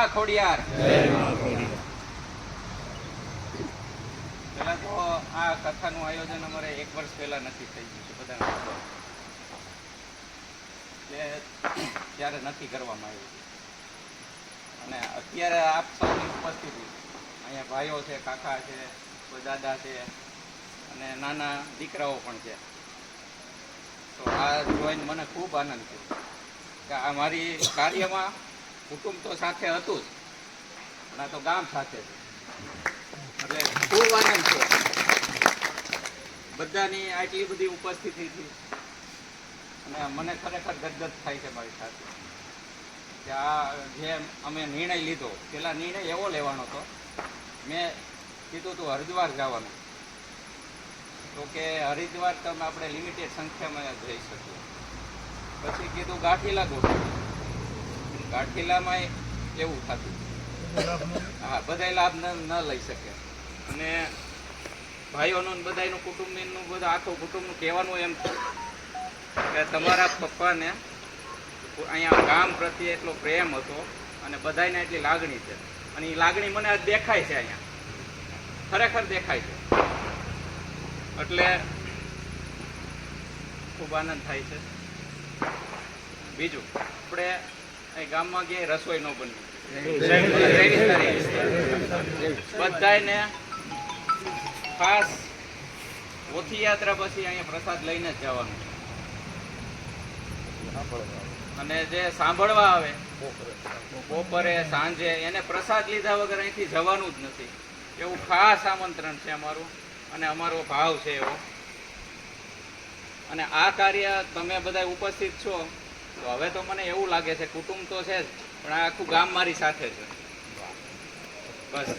માં ખોડિયાર. પેલા તો આ કથાનું આયોજન અમારે 1 વર્ષ પહેલા નક્કી થઈ ગયું છે, બધાને ખબર છે ત્યારે નક્કી કરવામાં આવ્યું છે. અને અત્યારે આપ સૌની ઉપસ્થિતિ અહીંયા ભાઈઓ છે, કાકા છે, કોઈ દાદા છે અને નાના દીકરાઓ પણ છે. તો આ જોઈને મને ખૂબ આનંદ થયો કે આ મારી કાર્યમાં કુટુંબ તો સાથે હતું જ, પણ આ તો ગામ સાથે છે. એટલે ખૂબ આનંદ થયો બધાની આટલી બધી ઉપસ્થિતિથી. અને મને ખરેખર ગદગદ થાય છે મારી સાથે કે આ જે અમે નિર્ણય લીધો, પેલા નિર્ણય એવો લેવાનો હતો, મેં કીધું હતું હરિદ્વાર જવાનું, તો કે હરિદ્વાર તમે આપણે લિમિટેડ સંખ્યામાં જઈ શકીએ. પછી કીધું ગાંઠીલા ગોઠવું, ગાંઠીલામાં એવું થતું, હા બધા લાભ ન લઈ શકે. અને ભાઈઓનું બધાનું કુટુંબનું બધું આખું કુટુંબનું કહેવાનું એમ કે તમારા પપ્પાને અહીંયા ગામ પ્રત્યે એટલો પ્રેમ હતો અને બધાને એટલી લાગણી છે, અને એ લાગણી મને આજ દેખાય છે, અહીંયા ખરેખર દેખાય છે. એટલે ખૂબ આનંદ થાય છે. બીજું, આપણે ગામમાં ક્યાંય રસોઈ ન બની, બધાને ખાસ ઓથી યાત્રા પછી અહીંયા પ્રસાદ લઈને જ જવાનું. અને જે સાંભળવા આવે બપોરે સાંજે એને પ્રસાદ લીધા વગર અહીંથી જવાનું જ નથી, એવું ખાસ આમંત્રણ છે અમારું અને અમારો ભાવ છે એવો. અને આ કાર્ય તમે બધા ઉપસ્થિત છો તો હવે તો મને એવું લાગે છે કુટુંબ તો છે જ, પણ આ આખું ગામ મારી સાથે છે. બસ.